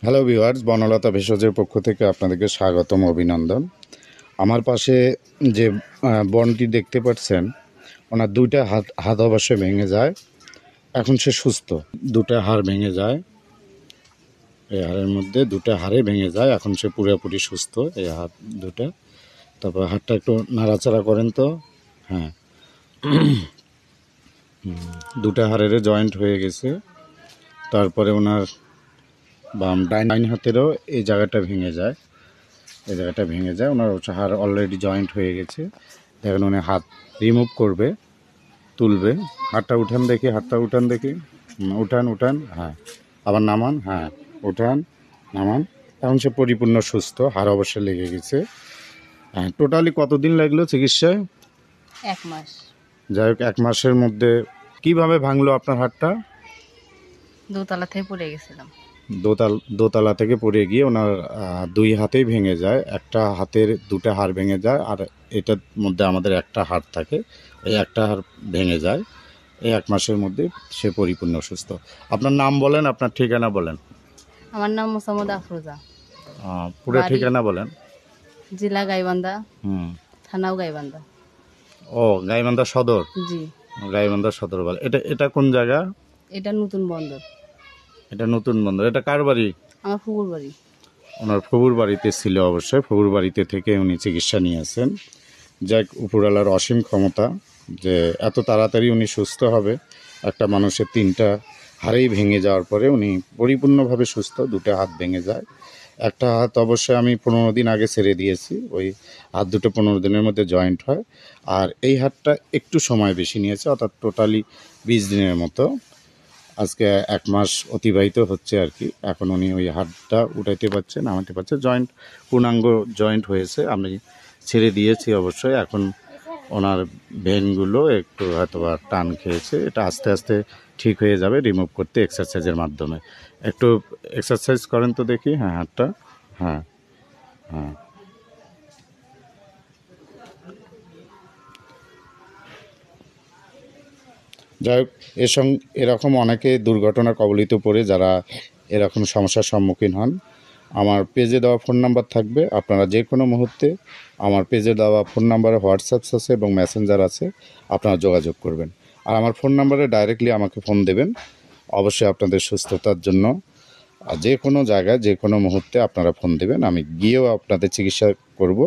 Hello viewers, Banalata ভেষজের পক্ষ থেকে আপনাদেরকে স্বাগতম, অভিনন্দন। আমার পাশে যে বনটি দেখতে পাচ্ছেন, ওনার দুইটা হাত অবশ্যই ভেঙে যায়। এখন সে সুস্থ। দুটা হাড় ভেঙে যায়, এই হাড়ের মধ্যে দুটা হাড়ে ভেঙে যায়। এখন সে পুরোপুরি সুস্থ, এই হাত দুটা। তারপর হাতটা একটু নাড়াচাড়া করেন তো। হ্যাঁ, দুটা হাড়ের জয়েন্ট হয়ে গেছে। তারপরে ওনার ডাইন হাতেরও এই জায়গাটা ভেঙে যায়, এই জায়গাটা ভেঙে যায়। ওনার হাড় অলরেডি জয়েন্ট হয়ে গেছে। দেখেন উনি হাত রিমুভ করবে, তুলবে। হাতটা উঠান দেখি, হাতটা উঠান দেখি। উঠান উঠান, হ্যাঁ, আবার নামান, হ্যাঁ, উঠান নামান। এখন সে পরিপূর্ণ সুস্থ, হাড় অবশ্যই লেগে গেছে। হ্যাঁ, টোটালি কতদিন লাগলো চিকিৎসায়? 1 মাস। যাই হোক, 1 মাসের মধ্যে কিভাবে ভাঙলো আপনার হাতটা? দোতলা থেকে পড়ে গেছিলাম। দোতলা থেকে পড়ে গিয়ে ওনার দুই হাতেই ভেঙে যায়। একটা হাতের দুটা হাড় ভেঙে যায়, আর এটার মধ্যে আমাদের একটা হাড় থাকে, এই একটা হাড় ভেঙে যায়। এই 1 মাসের মধ্যে সে পরিপূর্ণ সুস্থ। আপনার নাম বলেন, আপনার ঠিকানা বলেন। আমার নাম মোসাম্মদ আফরোজা। পুরো ঠিকানা বলেন। জেলা গাইবান্ধা, থানাও গাইবান্ধা। ও, গাইবান্ধা সদর। জি, গাইবান্ধা সদর বলে। এটা কোন জায়গা? এটা নতুন বন্দর। এটা নতুন বন্দর। এটা কার বাড়ি? আমার ফুপুর বাড়ি। ওনার ফুপুর বাড়িতে ছিল অবশ্যই। ফুপুর বাড়িতে থেকে উনি চিকিৎসা নিয়েছেন। যাক, উপরওয়ালার অসীম ক্ষমতা যে এত তাড়াতাড়ি উনি সুস্থ হবে। একটা মানুষের 3টা হাড়েই ভেঙে যাওয়ার পরে উনি পরিপূর্ণভাবে সুস্থ। 2টা হাত ভেঙে যায়, একটা হাত অবশ্যই আমি 15 দিন আগে ছেড়ে দিয়েছি। ওই হাত দুটো 15 দিনের মধ্যে জয়েন্ট হয়। আর এই হাতটা একটু সময় বেশি নিয়েছে, অর্থাৎ টোটালি 20 দিনের মতো। আজকে 1 মাস অতিবাহিত হচ্ছে আর কি। এখন উনি ওই হাতটা উঠাইতে পারছেন, নামাতে পারছে। জয়েন্ট পূর্ণাঙ্গ জয়েন্ট হয়েছে। আমি ছেড়ে দিয়েছি অবশ্যই। এখন ওনার ভেনগুলো একটু হয়তোবা টান খেয়েছে। এটা আস্তে আস্তে ঠিক হয়ে যাবে, রিমুভ করতে এক্সারসাইজের মাধ্যমে। একটু এক্সারসাইজ করেন তো দেখি। হ্যাঁ, হাতটা, হ্যাঁ হ্যাঁ। যাই হোক, এরকম অনেকে দুর্ঘটনা কবলিত পড়ে যারা এরকম সমস্যার সম্মুখীন হন। আমার পেজে দেওয়া ফোন নাম্বার থাকবে। আপনারা যে কোনো মুহূর্তে আমার পেজে দেওয়া ফোন নাম্বারে হোয়াটসঅ্যাপ আছে এবং মেসেঞ্জার আছে, আপনারা যোগাযোগ করবেন। আর আমার ফোন নাম্বারে ডাইরেক্টলি আমাকে ফোন দেবেন। অবশ্যই আপনাদের সুস্থতার জন্য যে কোনো জায়গায় যে কোনো মুহূর্তে আপনারা ফোন দেবেন, আমি গিয়েও আপনাদের চিকিৎসা করব।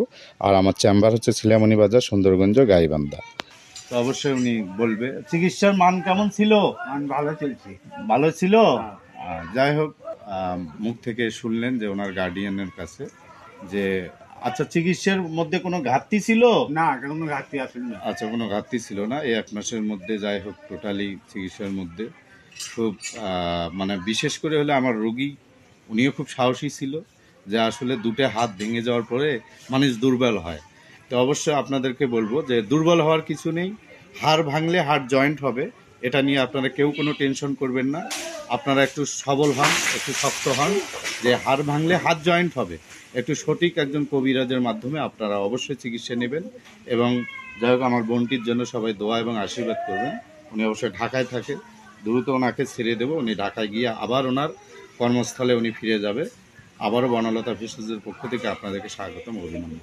আর আমার চেম্বার হচ্ছে ছিলামণি বাজার, সুন্দরগঞ্জ, গাইবান্ধা। তো অবশ্যই উনি বলবে চিকিৎসার মান কেমন ছিল। ভালো চলছে। ভালো ছিল। যাই হোক, মুখ থেকে শুনলেন যে ওনার গার্ডিয়ানের কাছে যে আচ্ছা, চিকিৎসার মধ্যে কোনো ঘাটতি ছিল না, কোনো ঘাটতি আসেনি। আচ্ছা, কোনো ঘাটতি ছিল না এই 1 মাসের মধ্যে। যাই হোক, টোটালি চিকিৎসার মধ্যে খুব মানে বিশেষ করে হলে আমার রোগী, উনিও খুব সাহসী ছিল যে আসলে 2টা হাত ভেঙে যাওয়ার পরে মানুষ দুর্বল হয়। তো অবশ্যই আপনাদেরকে বলবো যে দুর্বল হওয়ার কিছু নেই। হাড় ভাঙলে হাড় জয়েন্ট হবে, এটা নিয়ে আপনারা কেউ কোনো টেনশন করবেন না। আপনারা একটু সবল হন, একটু শক্ত হন, যে হাড় ভাঙলে হাত জয়েন্ট হবে। একটু সঠিক একজন কবিরাজের মাধ্যমে আপনারা অবশ্যই চিকিৎসা নেবেন। এবং যাই হোক, আমার বোনটির জন্য সবাই দোয়া এবং আশীর্বাদ করবেন। উনি অবশ্যই ঢাকায় থাকে, দ্রুত ওনাকে ছেড়ে দেবো। উনি ঢাকায় গিয়ে আবার ওনার কর্মস্থলে উনি ফিরে যাবে। আবারও বনলতা ভেষজের পক্ষ থেকে আপনাদেরকে স্বাগতম, অভিনন্দন।